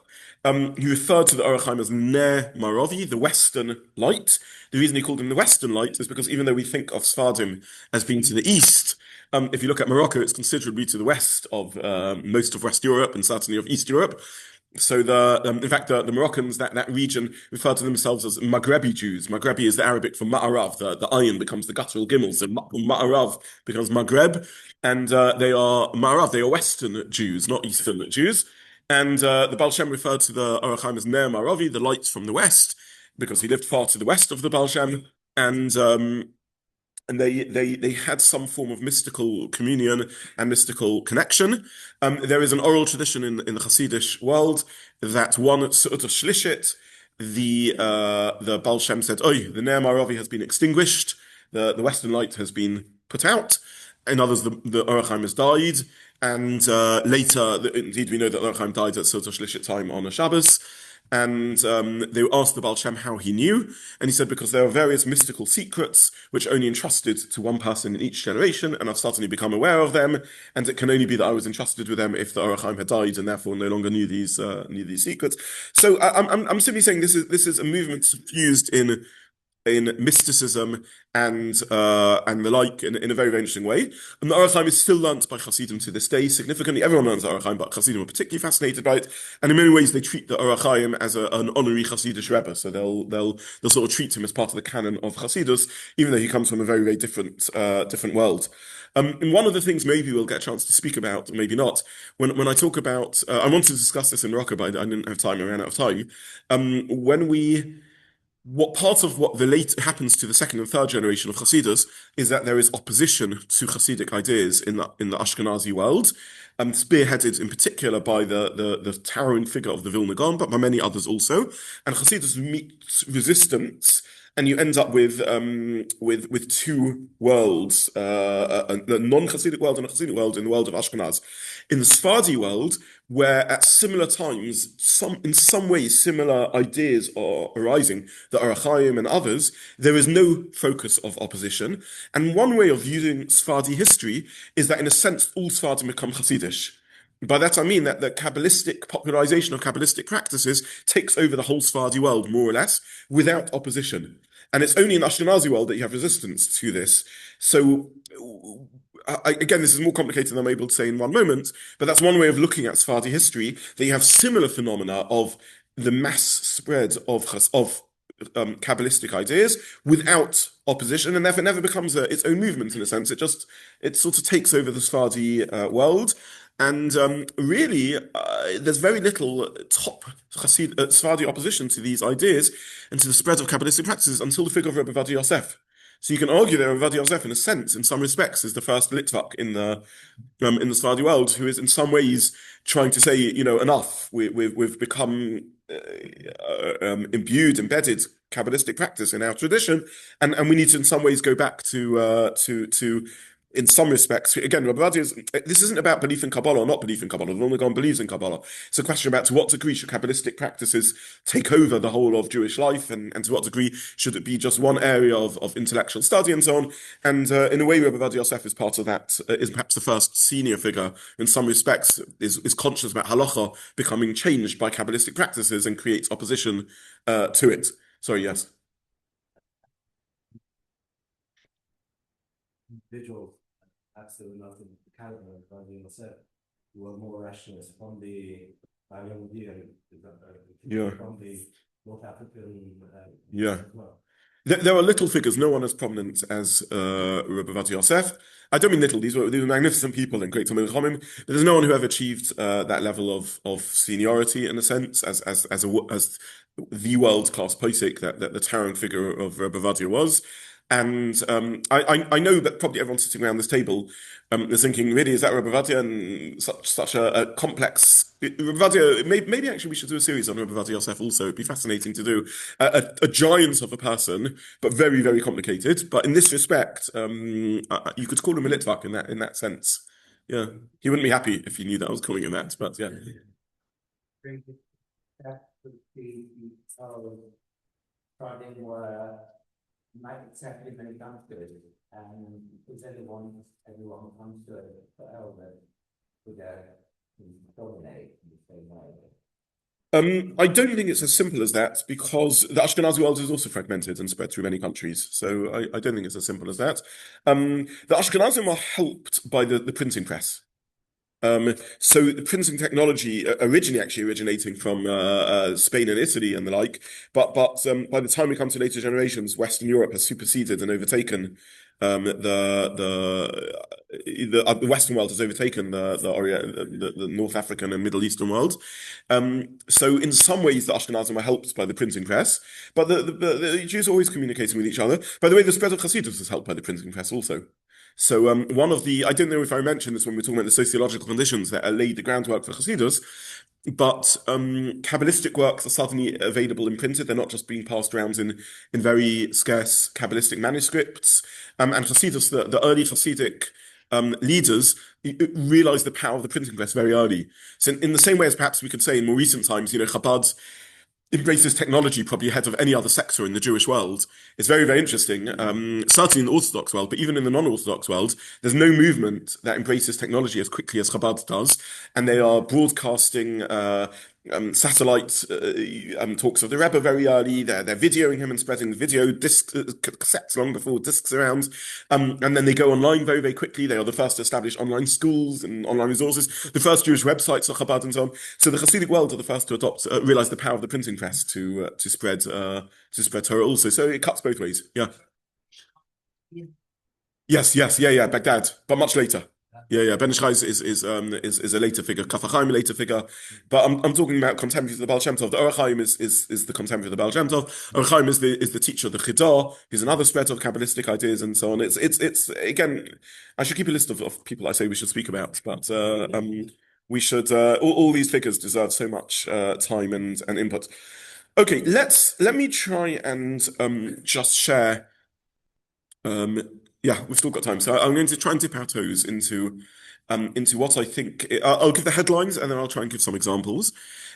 He referred to the Or HaChaim as Ner Maravi, the Western Light. The reason he called him the Western Light is because even though we think of Sfardim as being to the east, if you look at Morocco, it's considerably to the west of most of West Europe and certainly of East Europe. So in fact, the Moroccans, that region, refer to themselves as Maghrebi Jews. Maghrebi is the Arabic for Ma'arav. The ayin becomes the guttural gimel, so Ma'arav becomes Maghreb, and they are Ma'arav. They are Western Jews, not Eastern Jews. And the Baal Shem referred to the Or HaChaim as Ner Maravi, the light from the west, because he lived far to the west of the Baal Shem, and they had some form of mystical communion and mystical connection. There is an oral tradition in the Hasidic world that one Su'ut of Shlishit, the Baal Shem said, "Oy, the Ner Maravi has been extinguished, the Western light has been put out." In others, the Or HaChaim has died, and later, indeed, we know that Or HaChaim died at Su'ut of Shlishit time on a Shabbos. And they asked the Baal Shem how he knew, and he said, because there are various mystical secrets which are only entrusted to one person in each generation, and I've certainly become aware of them, and it can only be that I was entrusted with them if the Or HaChaim had died and therefore no longer knew these secrets. So I'm simply saying this is a movement fused in mysticism and the like in a very, very interesting way. And the Or HaChaim is still learnt by Chassidim to this day significantly. Everyone learns the Or HaChaim, but Chassidim are particularly fascinated by it. And in many ways, they treat the Or HaChaim as an honorary Chassidish Rebbe. So they'll sort of treat him as part of the canon of Chassidus, even though he comes from a very, very different world. And one of the things maybe we'll get a chance to speak about, maybe not, when I talk about, I wanted to discuss this in Morocco, but I didn't have time, I ran out of time. What part of what happens to the second and third generation of Chassidus is that there is opposition to Chassidic ideas in the Ashkenazi world, spearheaded in particular by the towering figure of the Vilna Gaon, but by many others also. And Chassidus meets resistance, and you end up with two worlds, a non-Chassidic world and a Chassidic world in the world of Ashkenaz. In the Sephardi world, where at similar times, in some ways, similar ideas are arising, the Or HaChaim and others, there is no focus of opposition. And one way of viewing Sephardi history is that, in a sense, all Sephardim become Chassidish. By that I mean that the Kabbalistic popularization of Kabbalistic practices takes over the whole Sephardi world, more or less, without opposition. And it's only in the Ashkenazi world that you have resistance to this. So, again, this is more complicated than I'm able to say in one moment, but that's one way of looking at Sephardi history, that you have similar phenomena of the mass spread of Kabbalistic ideas without opposition, and therefore it never becomes its own movement in a sense. It sort of takes over the Sephardi world. And really, there's very little top Sephardi opposition to these ideas and to the spread of Kabbalistic practices until the figure of Rabbi Yosef. So you can argue that Rabbi Yosef, in a sense, in some respects, is the first Litvak in the Sephardi world, who is in some ways trying to say, enough. We've become embedded Kabbalistic practice in our tradition, and we need to, in some ways, go back to in some respects, again, this isn't about belief in Kabbalah or not belief in Kabbalah. The Vilna Gaon believes in Kabbalah. It's a question about to what degree should Kabbalistic practices take over the whole of Jewish life, and to what degree should it be just one area of intellectual study and so on. And in a way, Rabbi Yosef is part of that, is perhaps the first senior figure in some respects, is conscious about halacha becoming changed by Kabbalistic practices and creates opposition to it. Sorry, yes. Individuals, absolutely not in the caliber of Rabbi Yosef, who were more rationalists from the Yeah. from the North African Yeah. as well. There are little figures, no one as prominent as Rabbi Yosef. I don't mean little; these were magnificent people and great Talmidei Chachamim. But there's no one who ever achieved that level of seniority, in a sense, as the world class posek that the towering figure of Rabbi was. And I know that probably everyone sitting around this table is thinking, really, is that Rabbi and such a complex Rabbi? Maybe actually we should do a series on Rabbi Yosef also. It'd be fascinating to do a giant of a person, but very, very complicated. But in this respect, you could call him a Litvak in that sense. Yeah, he wouldn't be happy if he knew that I was calling him that. But yeah, That would be starting where might accept it when it comes to it, and is everyone comes to it for elder would dominate in the same way. I don't think it's as simple as that, because the Ashkenazi world is also fragmented and spread through many countries. So I don't think it's as simple as that. The Ashkenazim are helped by the printing press. So the printing technology originating from Spain and Italy and the like, but by the time we come to later generations, Western Europe has superseded and overtaken the Western world has overtaken the North African and Middle Eastern world. So in some ways, the Ashkenazim are helped by the printing press, but the Jews are always communicating with each other. By the way, the spread of Chassidus is helped by the printing press also. So one of the, I don't know if I mentioned this when we were talking about the sociological conditions that laid the groundwork for Chassidus, but Kabbalistic works are suddenly available and printed. They're not just being passed around in very scarce Kabbalistic manuscripts. And Chassidus, the early Chassidic leaders, realized the power of the printing press very early. So in the same way as perhaps we could say in more recent times, Chabad embraces technology probably ahead of any other sector in the Jewish world. It's very, very interesting. Certainly in the Orthodox world, but even in the non-Orthodox world, there's no movement that embraces technology as quickly as Chabad does. And they are broadcasting satellite talks of the Rebbe very early. They're videoing him and spreading the video discs, cassettes long before discs around. And then they go online very, very quickly. They are the first to establish online schools and online resources, the first Jewish websites for Chabad and so on. So the Hasidic world are the first to realize the power of the printing press to spread Torah also. So it cuts both ways. Yeah. Yes. Yeah. Baghdad, but much later. Yeah. Ben Ish is a later figure. Kaf HaChaim, a later figure. But I'm talking about contemporary of the Baal ShemTov. The Or HaChaim is the contemporary of the Baal ShemTov. Or HaChaim is the teacher of the Chidah. He's another spread of Kabbalistic ideas and so on. It's again, I should keep a list of people I say we should speak about, but we should all these figures deserve so much time and input. Okay, let me try and just share. Yeah, we've still got time, so I'm going to try and dip our toes into what I think. I'll give the headlines and then I'll try and give some examples.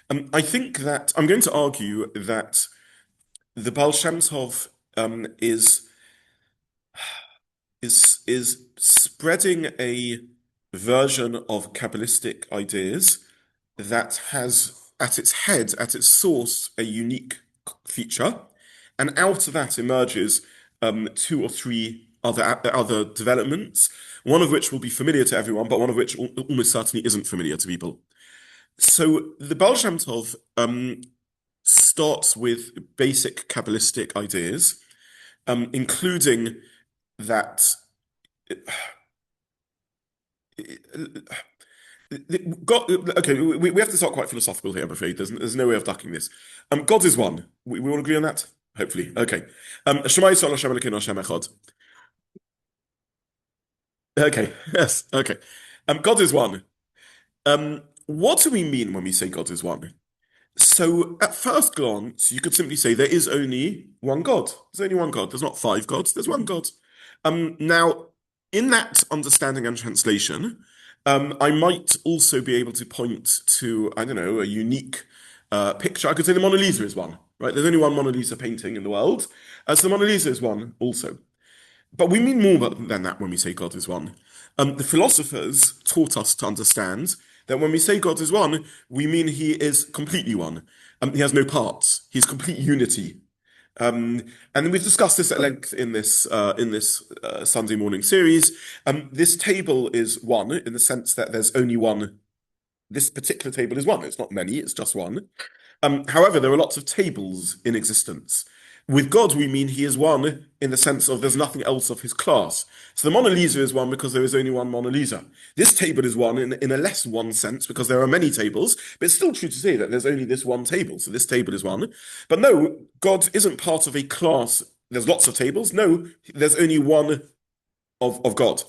I think that I'm going to argue that the Baal Shem Tov is spreading a version of Kabbalistic ideas that has at its head, at its source, a unique feature, and out of that emerges two or three other developments, one of which will be familiar to everyone, but one of which almost certainly isn't familiar to people. So the Baal Shem Tov starts with basic Kabbalistic ideas, including that God. Okay, we have to start quite philosophical here, I'm afraid. There's no way of ducking this. God is one. We all agree on that? Hopefully. Okay. Shema Yisrael Hashem Elokeinu Hashem Echad. Okay. Yes. Okay. God is one. What do we mean when we say God is one? So at first glance, you could simply say there is only one God. There's only one God. There's not five gods. There's one God. Now, in that understanding and translation, I might also be able to point to, I don't know, a unique picture. I could say the Mona Lisa is one, right? There's only one Mona Lisa painting in the world. So the Mona Lisa is one also. But we mean more than that when we say God is one. The philosophers taught us to understand that when we say God is one, we mean he is completely one. He has no parts. He's complete unity. And we've discussed this at length in this Sunday morning series. This table is one in the sense that there's only one. This particular table is one. It's not many. It's just one. However, there are lots of tables in existence. With God, we mean he is one in the sense of there's nothing else of his class. So the Mona Lisa is one because there is only one Mona Lisa. This table is one in a less one sense because there are many tables, but it's still true to say that there's only this one table. So this table is one. But no, God isn't part of a class. There's lots of tables. No, there's only one of God.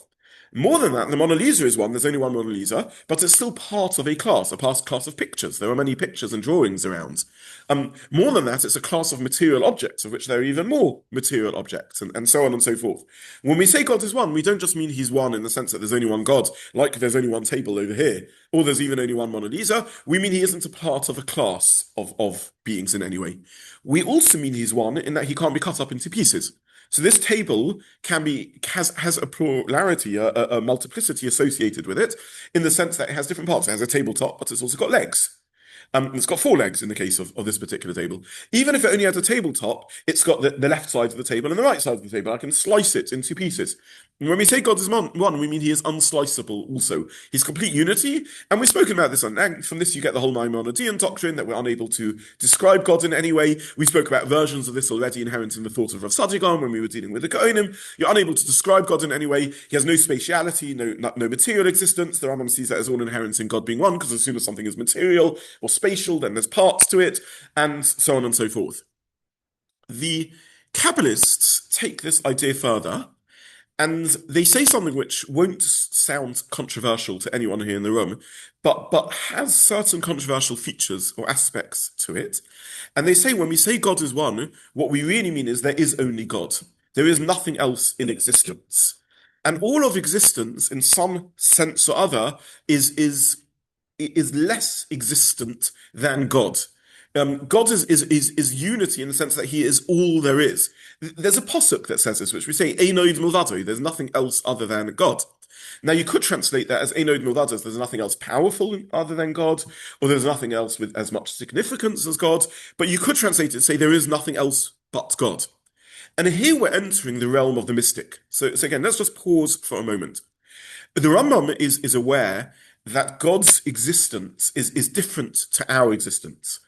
More than that, the Mona Lisa is one. There's only one Mona Lisa, but it's still part of a class of pictures. There are many pictures and drawings around. More than that, it's a class of material objects, of which there are even more material objects, and so on and so forth. When we say God is one, we don't just mean he's one in the sense that there's only one God, like there's only one table over here, or there's even only one Mona Lisa. We mean he isn't a part of a class of beings in any way. We also mean he's one in that he can't be cut up into pieces. So this table has a plurality, a multiplicity associated with it, in the sense that it has different parts. It has a tabletop, but it's also got legs. It's got 4 legs in the case of this particular table. Even if it only has a tabletop, it's got the left side of the table and the right side of the table. I can slice it into pieces. And when we say God is one, we mean he is unsliceable also. He's complete unity, and we've spoken about this. And from this you get the whole Maimonidean doctrine that we're unable to describe God in any way. We spoke about versions of this already inherent in the thought of Rav Sadigan when we were dealing with the Gaonim. You're unable to describe God in any way. He has no spatiality, no material existence. The Rambam sees that as all inherent in God being one, because as soon as something is material or spatial, then there's parts to it, and so on and so forth. The Kabbalists take this idea further, and they say something which won't sound controversial to anyone here in the room, but has certain controversial features or aspects to it. And they say when we say God is one, what we really mean is there is only God. There is nothing else in existence. And all of existence, in some sense or other, is less existent than God. God is unity in the sense that he is all there is. There's a posuk that says this, which we say, Einoid Milvado, there's nothing else other than God. Now you could translate that as Einoid Milvado, there's nothing else powerful other than God, or there's nothing else with as much significance as God, but you could translate it to say there is nothing else but God. And here we're entering the realm of the mystic. So again, let's just pause for a moment. The Rambam is aware that God's existence is different to our existence.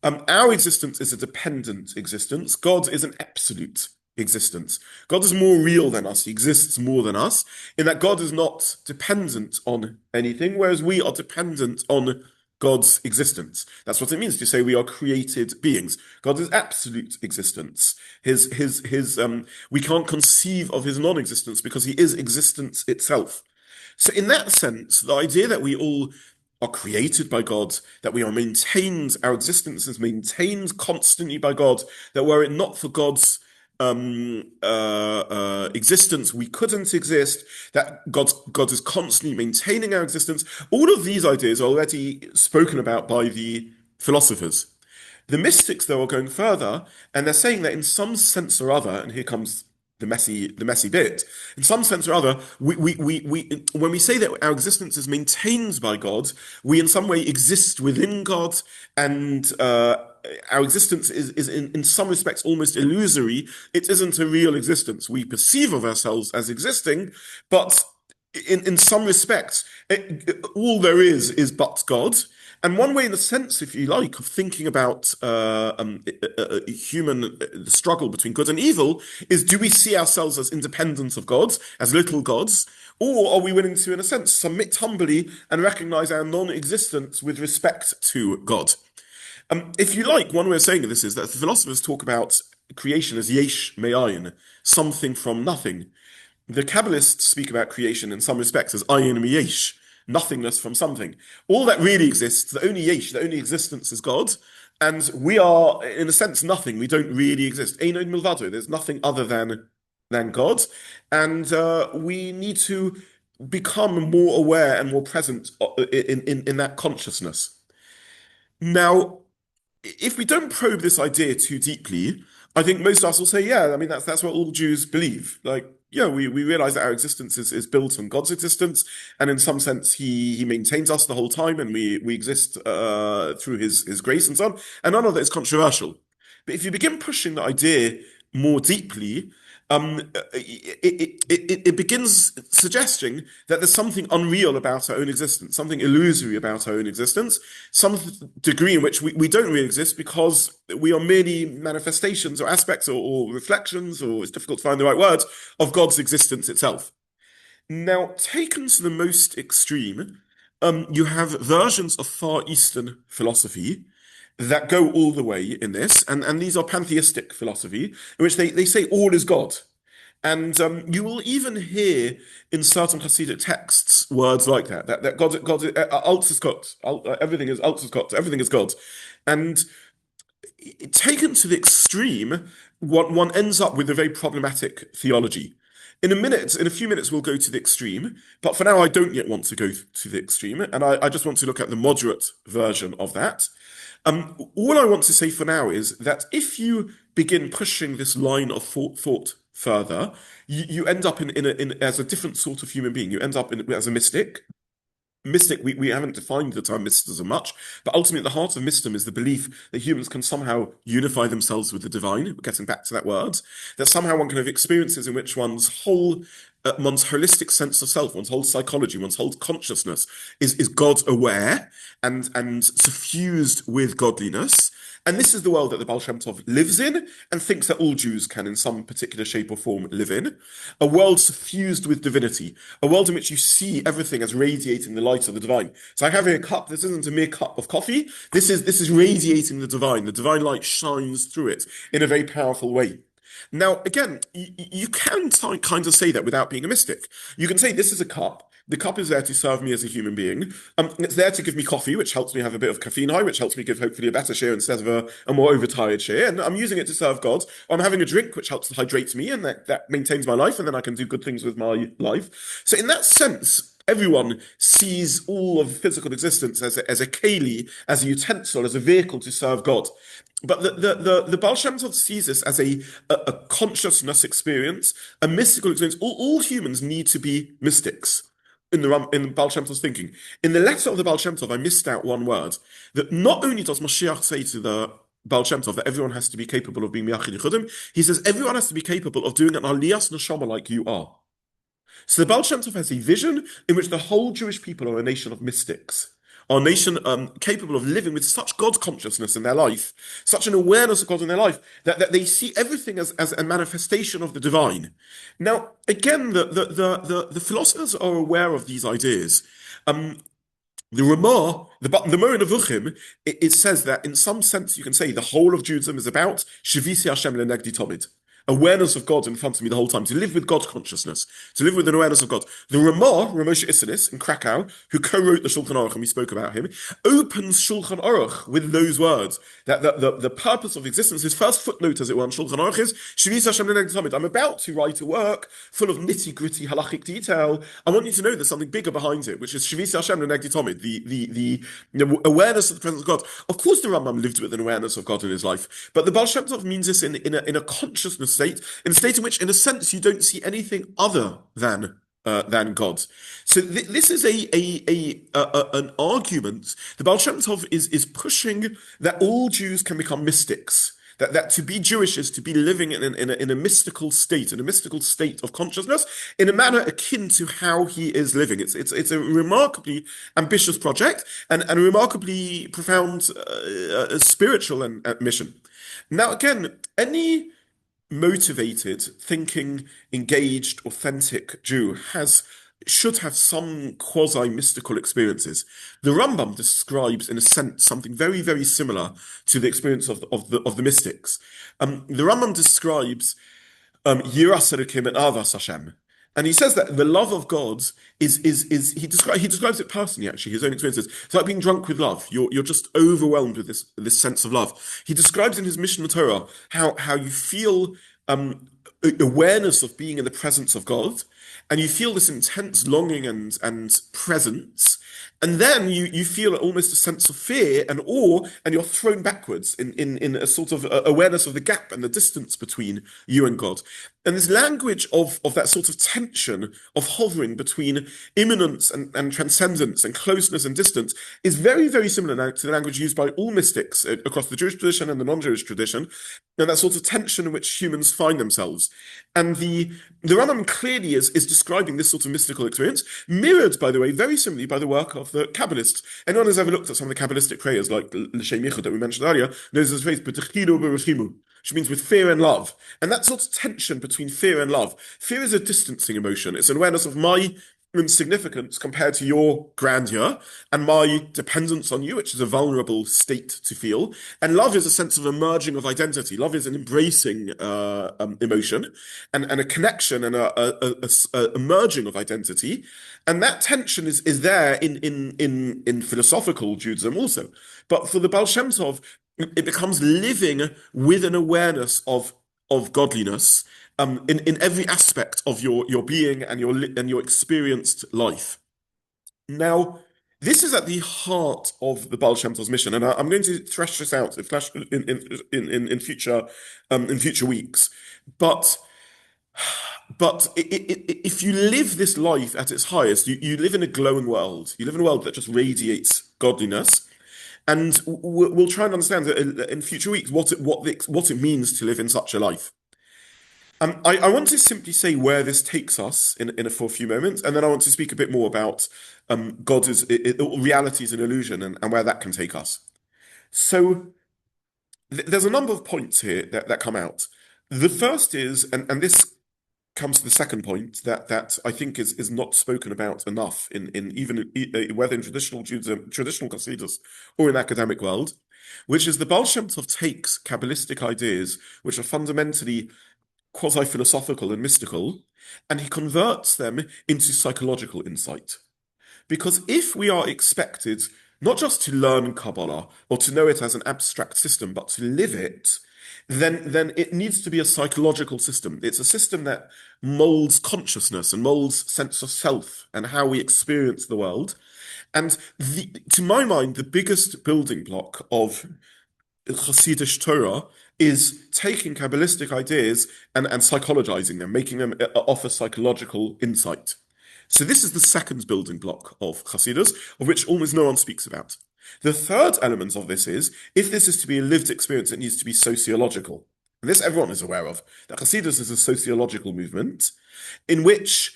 Our existence is a dependent existence. God is an absolute existence. God is more real than us. He exists more than us, in that God is not dependent on anything, whereas we are dependent on God's existence. That's what it means to say we are created beings. God is absolute existence. We can't conceive of his non-existence because he is existence itself. So in that sense, the idea that we all are created by God, that we are maintained, our existence is maintained constantly by God, that were it not for God's existence, we couldn't exist, that God is constantly maintaining our existence. All of these ideas are already spoken about by the philosophers. The mystics, though, are going further, and they're saying that in some sense or other, and here comes the messy bit. In some sense or other, when we say that our existence is maintained by God, we in some way exist within God, and our existence is in some respects almost illusory. It isn't a real existence. We perceive of ourselves as existing, but in some respects, all there is but God. And one way, in a sense, if you like, of thinking about human struggle between good and evil is, do we see ourselves as independent of God, as little gods, or are we willing to, in a sense, submit humbly and recognize our non-existence with respect to God? If you like, one way of saying this is that the philosophers talk about creation as yesh me'ayin, something from nothing. The Kabbalists speak about creation in some respects as ayin miyesh, nothingness from something. All that really exists, the only yesh, the only existence is God, and we are, in a sense, nothing. We don't really exist. Einoid milvado, there's nothing other than God, and we need to become more aware and more present in that consciousness. Now, if we don't probe this idea too deeply, I think most of us will say, yeah, I mean, that's what all Jews believe. Like, yeah, we realize that our existence is built on God's existence, and in some sense, he maintains us the whole time, and we exist through his grace and so on. And none of that is controversial. But if you begin pushing the idea more deeply, it begins suggesting that there's something unreal about our own existence, something illusory about our own existence, some degree in which we don't really exist because we are merely manifestations or aspects or reflections, or it's difficult to find the right words, of God's existence itself. Now, taken to the most extreme, you have versions of Far Eastern philosophy that go all the way in this, and these are pantheistic philosophy, in which they say all is God. And you will even hear in certain Hasidic texts words like that God, alles ist Gott, everything is alles ist Gott, everything is God. And taken to the extreme, one ends up with a very problematic theology. In a few minutes, we'll go to the extreme, but for now, I don't yet want to go to the extreme, and I just want to look at the moderate version of that. All I want to say for now is that if you begin pushing this line of thought further, you end up as a different sort of human being. You end up as a mystic. Mystic, we haven't defined the term mysticism much, but ultimately at the heart of mysticism is the belief that humans can somehow unify themselves with the divine, getting back to that word, that somehow one can have experiences in which one's holistic sense of self, one's whole psychology, one's whole consciousness is God aware and suffused with godliness. And this is the world that the Baal Shem Tov lives in and thinks that all Jews can, in some particular shape or form, live in. A world suffused with divinity, a world in which you see everything as radiating the light of the divine. So I have here a cup. This isn't a mere cup of coffee. This is radiating the divine. The divine light shines through it in a very powerful way. Now, again, you can kind of say that without being a mystic. You can say this is a cup. The cup is there to serve me as a human being. It's there to give me coffee, which helps me have a bit of caffeine high, which helps me give hopefully a better share instead of a more overtired share. And I'm using it to serve God. I'm having a drink, which helps to hydrate me, and that maintains my life, and then I can do good things with my life. So in that sense, everyone sees all of physical existence as a keli, as a utensil, as a vehicle to serve God. But the Baal Shem Tov sees this as a consciousness experience, a mystical experience. All humans need to be mystics in Baal Shem Tov's thinking. In the letter of the Baal Shem Tov, I missed out one word, that not only does Mashiach say to the Baal Shem Tov that everyone has to be capable of being Miyachid Yechudim, he says everyone has to be capable of doing an Aliyas Neshama like you are. So the Baal Shem Tov has a vision in which the whole Jewish people are a nation of mystics, are a nation capable of living with such God consciousness in their life, such an awareness of God in their life, that they see everything as a manifestation of the divine. Now, again, the philosophers are aware of these ideas. The Ramah, the Mor Nevuchim, it says that in some sense you can say the whole of Judaism is about Shivisi Hashem lenegdi tomid. Awareness of God in front of me the whole time, to live with God consciousness, to live with an awareness of God. The Ramah, Ramosha Isinis in Krakow, who co-wrote the Shulchan Aruch, and we spoke about him, opens Shulchan Aruch with those words, that the purpose of existence, his first footnote, as it were, on Shulchan Aruch is, Shavis Hashem lenegdi tomid. I'm about to write a work full of nitty-gritty halachic detail. I want you to know there's something bigger behind it, which is Shavis Hashem lenegdi tomid, the awareness of the presence of God. Of course, the Rambam lived with an awareness of God in his life, but the Baal Shem Tov means this in a consciousness state, in a state in which, in a sense, you don't see anything other than God. So this is an argument. The Baal Shem Tov is pushing that all Jews can become mystics. That to be Jewish is to be living in a mystical state, in a mystical state of consciousness, in a manner akin to how he is living. It's a remarkably ambitious project and a remarkably profound spiritual mission. Now, again, any motivated, thinking, engaged, authentic Jew should have some quasi-mystical experiences. The Rambam describes, in a sense, something very, very similar to the experience of the mystics. The Rambam describes Yiras Elokim and Avas Hashem, and he says that the love of God is he describes it personally, actually, his own experiences. It's like being drunk with love. You're just overwhelmed with this sense of love. He describes in his Mishnah Torah how you feel awareness of being in the presence of God, and you feel this intense longing and presence, And then you feel almost a sense of fear and awe, and you're thrown backwards in a sort of awareness of the gap and the distance between you and God. And this language of that sort of tension of hovering between immanence and transcendence and closeness and distance is very, very similar now to the language used by all mystics across the Jewish tradition and the non-Jewish tradition, and that sort of tension in which humans find themselves. And the Rambam clearly is describing this sort of mystical experience, mirrored, by the way, very similarly by the work of the Kabbalists. Anyone who's ever looked at some of the Kabbalistic prayers, like L'Shem Yichud that we mentioned earlier, knows this phrase, "B'techilu b'rechimu," which means with fear and love. And that sort of tension between fear and love. Fear is a distancing emotion. It's an awareness of my insignificance compared to your grandeur and my dependence on you, which is a vulnerable state to feel. And love is a sense of a merging of identity. Love is an embracing emotion and a connection and a merging of identity. And that tension is there in philosophical Judaism also. But for the Baal Shem Tov, it becomes living with an awareness of godliness in every aspect of your being and your experienced life. Now, this is at the heart of the Baal Shem Tov's mission, and I'm going to thresh this out in future weeks. But if you live this life at its highest, you live in a glowing world. You live in a world that just radiates godliness. And we'll try and understand in future weeks what it means to live in such a life. I want to simply say where this takes us for a few moments, and then I want to speak a bit more about God is reality is an illusion and where that can take us. So there's a number of points here that come out. The first is, and this comes to the second point that I think is not spoken about enough in whether in traditional Judaism, traditional Chassidus, or in the academic world, which is the Baal Shem Tov takes Kabbalistic ideas, which are fundamentally quasi-philosophical and mystical, and he converts them into psychological insight. Because if we are expected not just to learn Kabbalah or to know it as an abstract system, but to live it, then it needs to be a psychological system. It's a system that molds consciousness and molds sense of self and how we experience the world. And to my mind, the biggest building block of Chassidish Torah is taking Kabbalistic ideas and psychologizing them, making them offer psychological insight. So this is the second building block of Chassidus, of which almost no one speaks about. The third element of this is, if this is to be a lived experience, it needs to be sociological. And this everyone is aware of. That Chassidus is a sociological movement in which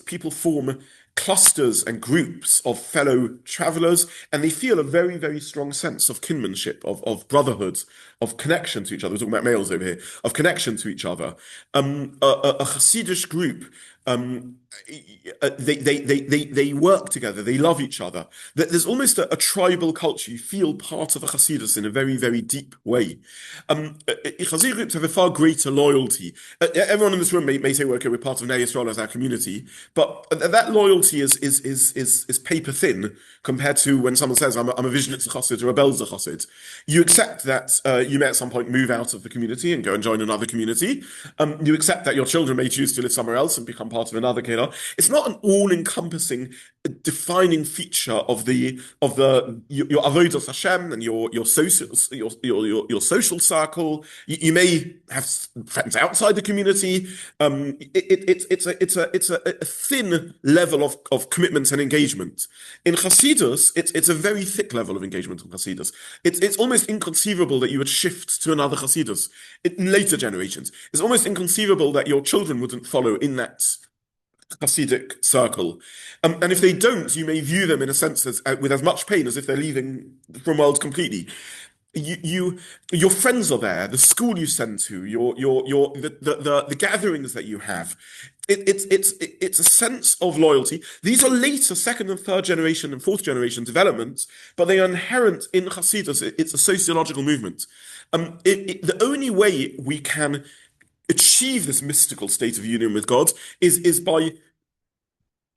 people form clusters and groups of fellow travelers, and they feel a very, very strong sense of kinship, of brotherhood, of connection to each other. We're talking about males over here, of connection to each other. A Chassidish group, they work together, they love each other. There's almost a tribal culture. You feel part of a Chassidus in a very, very deep way. Chassidic groups have a far greater loyalty. Everyone in this room may say, well, okay, we're part of Yisroel as our community, but that loyalty is paper thin compared to when someone says, I'm a Vishnitz Chassid or a Belzer Chassid. You accept that you may at some point move out of the community and go and join another community. You accept that your children may choose to live somewhere else and become part of another kehillah. It's not an all-encompassing, defining feature of your avodas Hashem and your social circle. You may have friends outside the community. It's a thin level of commitment and engagement. In Chassidus, it's a very thick level of engagement in Chassidus. It's almost inconceivable that you would shift to another Chassidus in later generations. It's almost inconceivable that your children wouldn't follow in that Chassidic circle. And if they don't, you may view them in a sense with as much pain as if they're leaving from world completely. Your friends are there, the school you send to, the gatherings that you have. It's a sense of loyalty. These are later second and third generation and fourth generation developments, but they are inherent in Chassidus. It's a sociological movement. The only way we can achieve this mystical state of union with God is by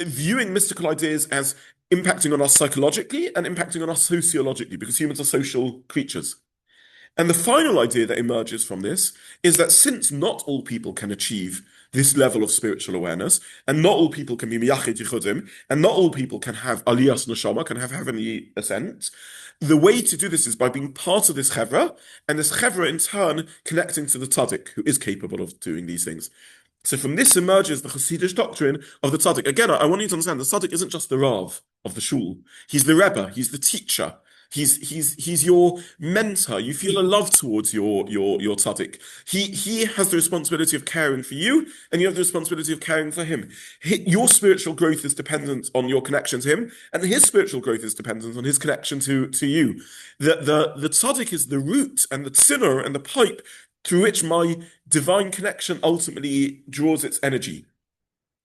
viewing mystical ideas as impacting on us psychologically and impacting on us sociologically, because humans are social creatures. And the final idea that emerges from this is that since not all people can achieve this level of spiritual awareness, and not all people can be miyachid yichudim, and not all people can have aliyas neshama, can have heavenly ascent. The way to do this is by being part of this chevra, and this chevra in turn connecting to the tzaddik, who is capable of doing these things. So from this emerges the Chassidish doctrine of the tzaddik. Again, I want you to understand, the tzaddik isn't just the Rav of the shul. He's the Rebbe, he's the teacher. He's your mentor. You feel a love towards your tzaddik. He has the responsibility of caring for you, and you have the responsibility of caring for him. Your spiritual growth is dependent on your connection to him, and his spiritual growth is dependent on his connection to you. The tzaddik is the root and the tziner and the pipe through which my divine connection ultimately draws its energy.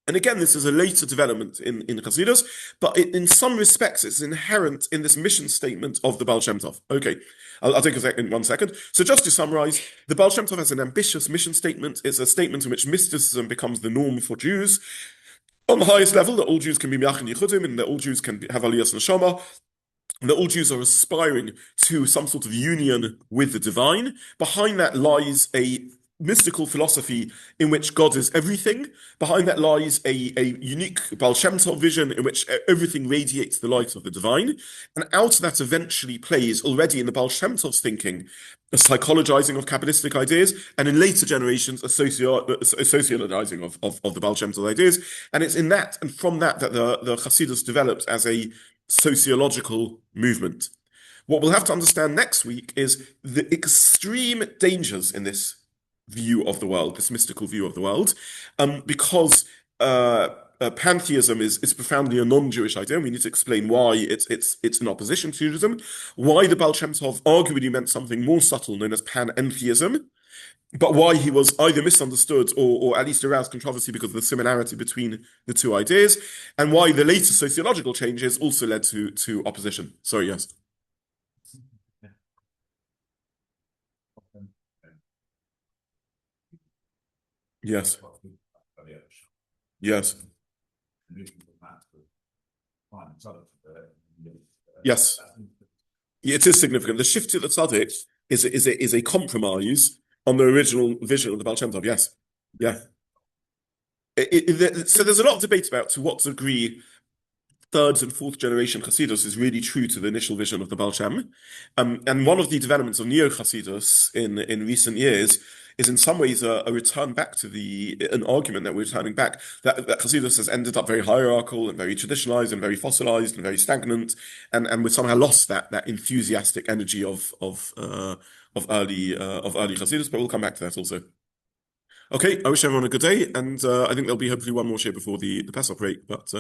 And again, this is a later development in Chassidus, but in some respects, it's inherent in this mission statement of the Baal Shem Tov. Okay, I'll take in 1 second. So just to summarize, the Baal Shem Tov has an ambitious mission statement. It's a statement in which mysticism becomes the norm for Jews. On the highest level, that all Jews can be Miyachin Yichudim, and that all Jews can have Aliyas Neshama, that all Jews are aspiring to some sort of union with the divine. Behind that lies a mystical philosophy in which God is everything. Behind that lies a unique Baal Shem Tov vision in which everything radiates the light of the divine. And out of that eventually plays, already in the Baal Shem Tov's thinking, a psychologizing of Kabbalistic ideas, and in later generations, a sociologizing of the Baal Shem Tov ideas. And it's in that, and from that the Chassidus developed as a sociological movement. What we'll have to understand next week is the extreme dangers in this view of the world, this mystical view of the world, because pantheism is profoundly a non-Jewish idea, and we need to explain why it's in opposition to Judaism, why the Baal Shem Tov arguably meant something more subtle known as panentheism, but why he was either misunderstood or at least aroused controversy because of the similarity between the two ideas, and why the later sociological changes also led to opposition. Sorry, yes. Yes. Yes. Yes. It is significant. The shift to the tzaddik is a compromise on the original vision of the Baal Shem Tov. Yes. Yeah. So there's a lot of debate about to what degree third and fourth generation Chassidus is really true to the initial vision of the Baal Shem. And one of the developments of neo-Chassidus in recent years is in some ways a return back to an argument that we're returning back, that Chassidus has ended up very hierarchical and very traditionalized and very fossilized and very stagnant, and we've somehow lost that enthusiastic energy of early Chassidus, but we'll come back to that also. Okay, I wish everyone a good day, and I think there'll be hopefully one more share before the Pesach break, but